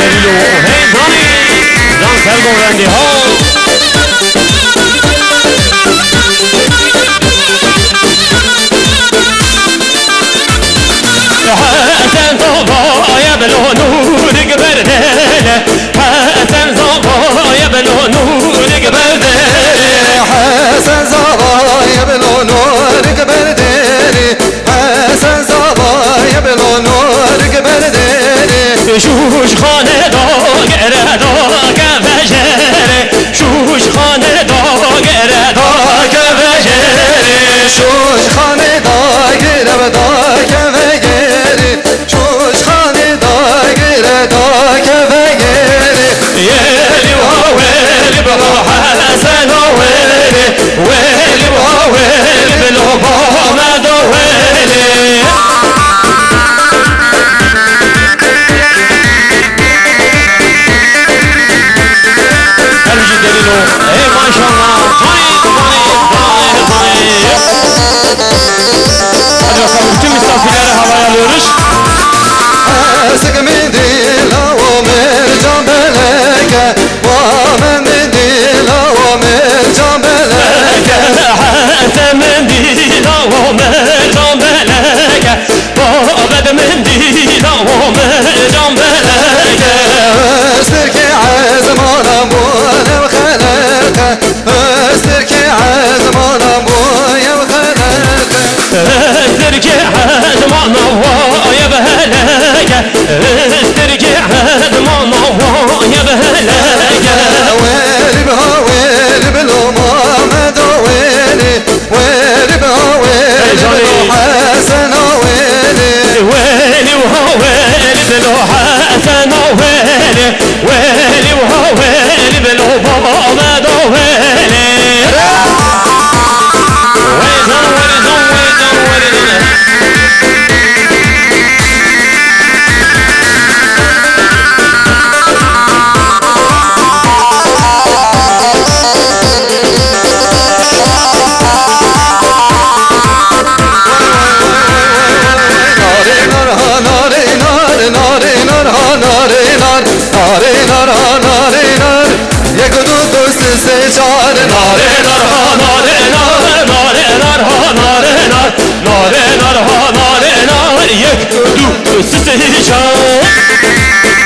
دلیل و هی زانی زان سرگوندی ها حسن زوبای بلو نور گبردله حسن زوبای بلو نور گبردله حسن زوبای بلو نور گبردله حسن زوبای بلو نور گبردله شوش خانه داگر داگر بجره شوش خانه داگر داگر بجره شوش خانه داگر داگر بجره شوش خانه داگر داگر بجره يلي وويلي بروح حسن وويلي ويلي وويلي بالهضوم دويلي ايه ما شاء الله طيب طيب طيب طيب hadi bakalım bütün misafirlere havaya alıyoruz. Sık mendil o mercan beleke Wa mendil o mercan beleke Hatem mendil o mercan beleke Babed mendil o mercan beleke Östürki azmana bu ev khalaka Östürki azmana bu ev khalaka Östürki azmana bu ev khalaka Östürki azmana bu ev khalaka ويلي بها ويلي بالأمامة ويلي ويلي بها ويلي بالحسن ويلي ويلي وويلي بالحسن ويلي ويلي وويلي بالأمامة ويلي ويزن ويزن ويزن ويزن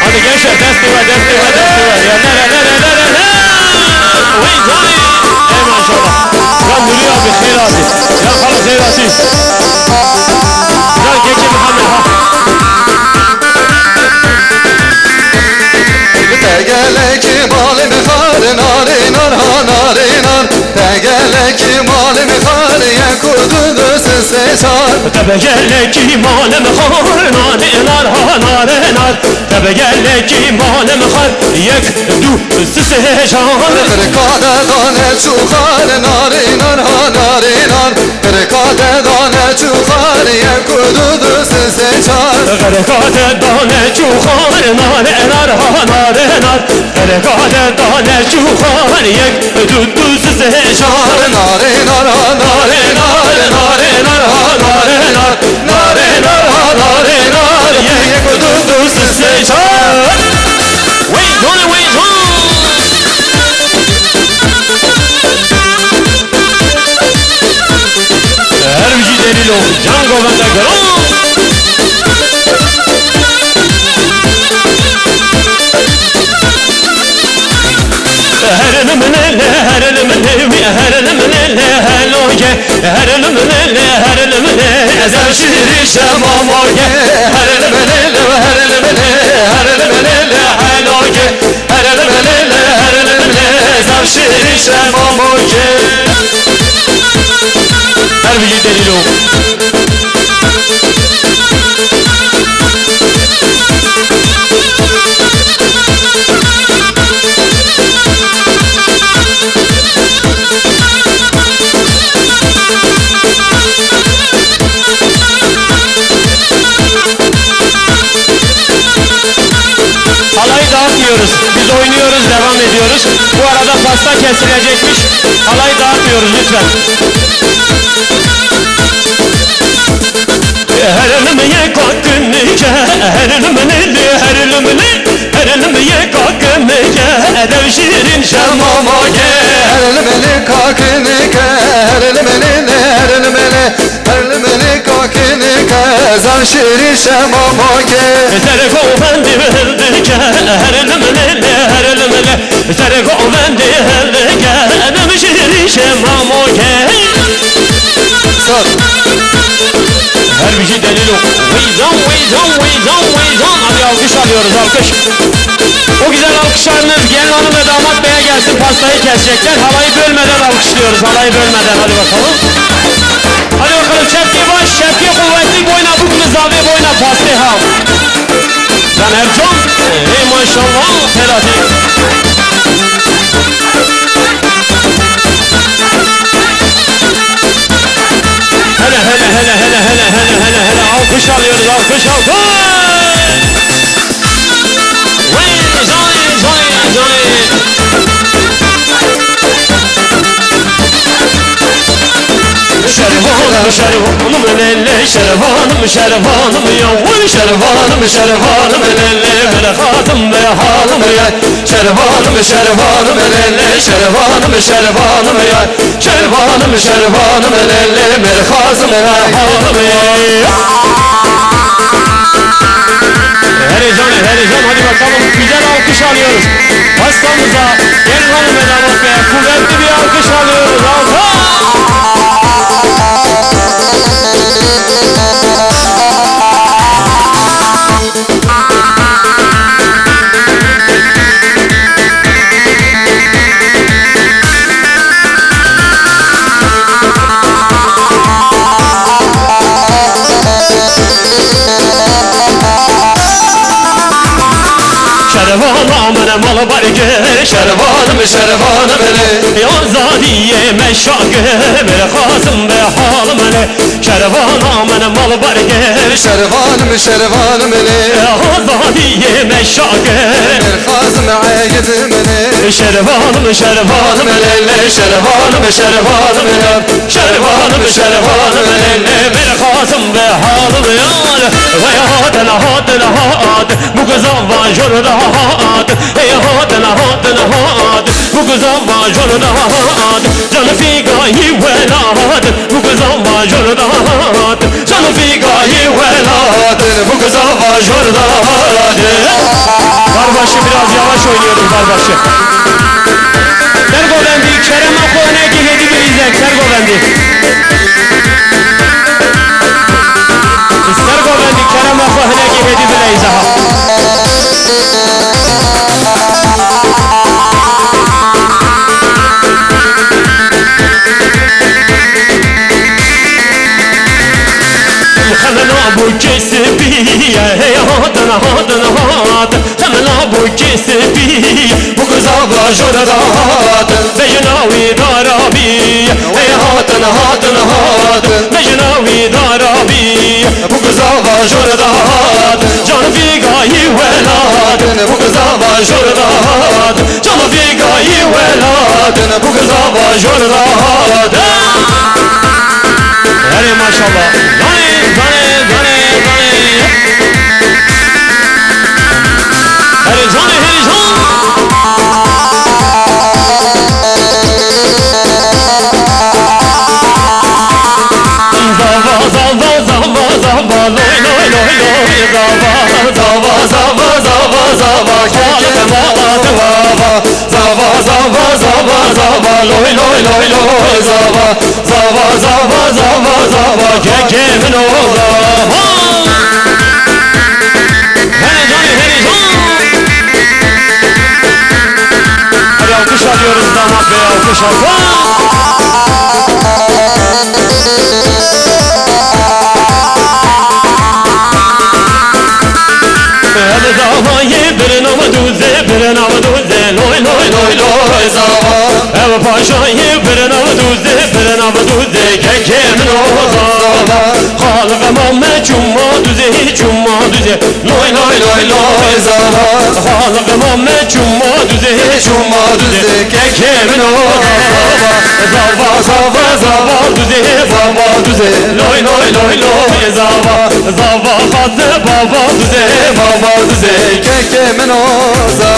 Hadi gençler deste var deste var deste var ya Vay zani Ey maşallah Ya Nuri abi Khayr abi Ya Khala Khayr abi Ya Gece Muhammed ha Tegeleki malim khar nari nar ha nari nar Tegeleki malim khar ya kurdu seçar Tegeleki malim khar nari nar ha nari nar Tegeleki malim khar yek du seçar Kırkade dane çukhar nari nar ha nari nar Kırkade dane çukhar ya kurdu seçar Kırkade dane çukhar nari nar ha nari nar Kırkade dane çukhar yek du seçar Nari nar ha nari nar nari nar ha nari nar Nari nar ha nari nar yek du seçar Wait on wait on Her bir delil o can govanda gron Her bir delil o dağıtmıyoruz. Biz oynuyoruz, devam ediyoruz. Bu arada pasta kesilecekmiş. Halayı dağıtmıyoruz lütfen. Her elime kalkın nike, her elime devşirin şemamake Erlemeli kakını erlemeli kakını zavşirin şemamake Terko bendi herdike erlemeli Terko bendi herdike devşirin şemamake Sor Her bir şey delil o. Veyzan. Hadi alkış alıyoruz, alkış. O güzel alkışlarınız gelin hanım ve damat beye gelsin, pastayı kesecekler. Halayı bölmeden alkışlıyoruz, halayı bölmeden. Hadi bakalım. Hadi bakalım, şefki baş, şefki kuvvetli boyna, bu kızave boyna pastayı ham. Can Ercan, ey maşallah, Ferhat'ı. Hele alkış alıyoruz, alkış. Johnny. Şervanım lelle, şervanım yavrum, şervanım lelle, böyle hatım ve halım ya. Şervanım lelle, şervanım ya. Şervanım lelle, böyle hatım ve halım ya. Heyecan, hadi bakalım, güzel alkış alıyoruz. Hastamıza, gelin hanım ve damat beye kuvvetli bir alkış alıyoruz. Alkış! Şervanım mal barge, şervanım ele Yazadiye meşşake, bir khasım ve halım ele Şervanım mal barge, şervanım ele Yazadiye meşşake, bir khasım ayyedim ele Şervanım ele, şervanım ele Şervanım ele, bir khasım ve halım ele Ve hatın bu kızım var jurda Ey hatın bu kızım var jurda Canı figayi velat bu kızım var jurda Canı figayi velat bu kızım var jurda Barbaşı biraz yavaş oynuyoruz barbaşı Tergovendi Kerem Akone gibi izlek Tergovendi Tergovendi Kerem Akone gibi izlek bu kesibiye hey hatın Temela bu kesibiye bu kıza başuradat Mecnavi darabiye hey hatın Mecnavi darabiye bu kıza başuradat Canı figayi velat bu kıza başuradat Canı figayi velat bu kıza başuradat Hadi maşallah Gane Heyecan Zava loy Zava kekeme atva Zava loy Zava kekemin oğla Hadi alkış alıyoruz damat bey, alkış Hadi davayı bir nama duze loy zava Ev paşayı bir nama duze kekemin oğla Halık emamme cumma düze loy zava Halık emamme cumma düze kekemin oğla Zava düze loy zava hatı baba düze kekemin oğla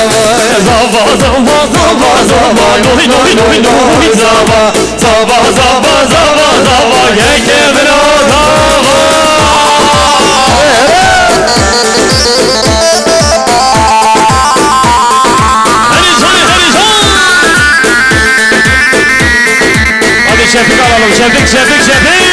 zava zava zava zava loy loy loy loy zava zava zava zava zava gekevra zava hadi Şefik alalım Şefik Şefik Şefik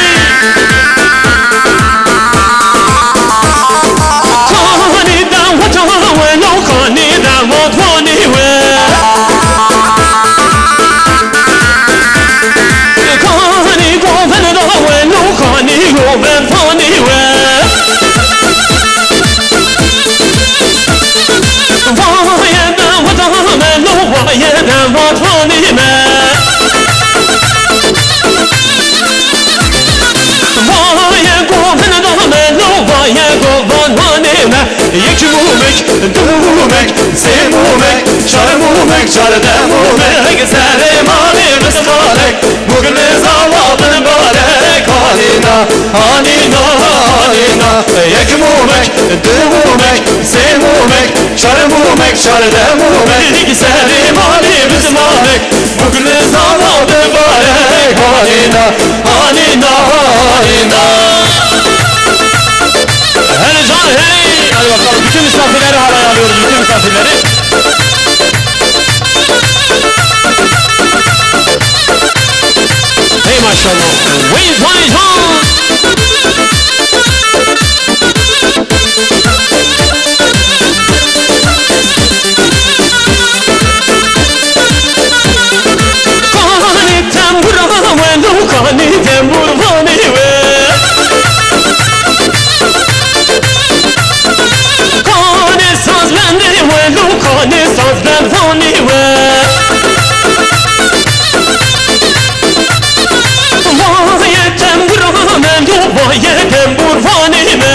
Yekmumek, dumumek, semumek, şarmumek, şardemumek, seremane rızkalek, bugün zavadın barek, halina, halina, halina. Yekmumek, dumumek, semumek, şarmumek, şardemumek, seremane rızkalek, bugün zavadın barek, halina, halina, halina. Hele can hey! Hadi bakalım bütün misafirleri haraya alıyoruz, bütün misafirleri. Hey maşallah. Vay vay vay. Kani tembura ve lukani temburvani ve Lukane sazdan fani ve Vaye tembura mendo vaye tembur fani ve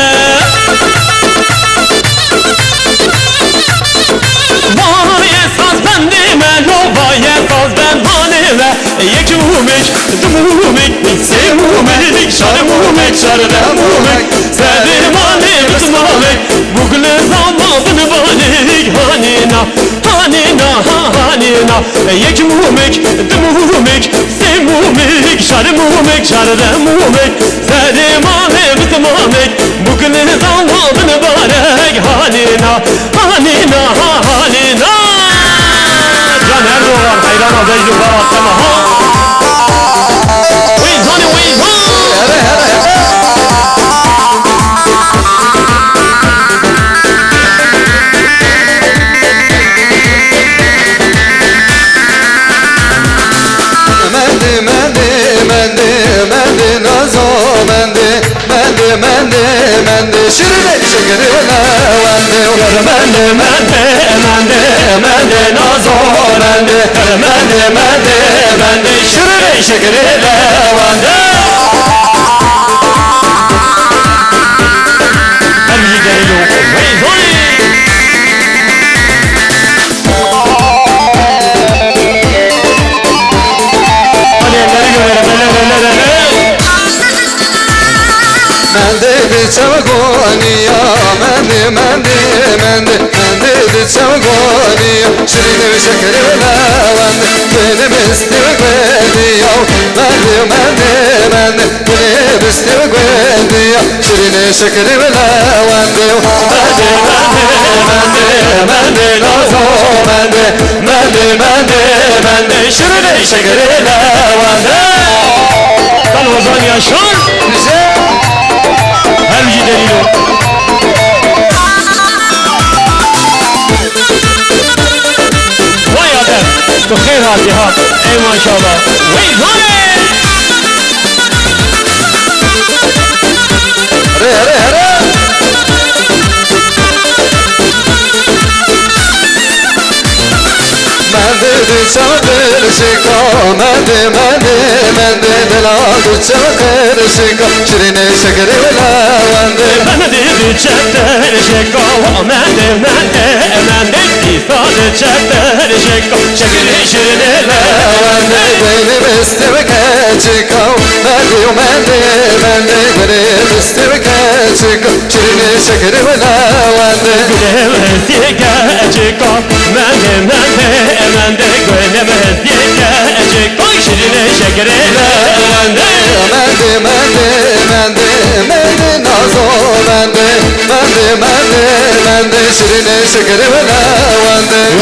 Vaye saz bende mendo vaye saz ben fani ve Yekmumek, dumumek, semumek, şarmumek, şardemumek Sedimane rızmamek, bugle zamadın balik Hanina, hanina, hanina Yekmumek, dumumek, semumek, şarmumek, şardemumek Sedimane rızmamek, bugle zamadın balik Hanina, hanina, hanina Can Erdoğan, hayran adaydı Barat Semaha Weyzani, weyzani Mende şirine şekerine vende mende mende mende mende nazo mende mende mende mende şirine şekerine vende her bir geliyor hey hey hadi elleri görelim eller Mende de çavgoniya, mende mende mende mende de çavgoniya, şirine ve şekerine vende, benim istivgediya, mende mende mende, benim istivgediya, şirine şekerine vende, mende mende mende nazo mende, mende mende mende, şirine şekerine vende. Kan Ozan Yaşar her gideriyor. Vay adam, bخير hatiha, ey maşallah. Vay vay. Re. Mende çakır şika, mende mende mende deladu çakır şika, şirine şekeri vela vende. Mende çakır şika, mende mende mende ifade çakır şika, şekeri şirine vela vende. Benim istivke şika, mende mende mende benim istivke çık Şirine şekeri ve levende Gülemez yegecek o Mende gülemez yegecek o Şirine şekeri levende Mende nazo mende Şirine şekeri ve levende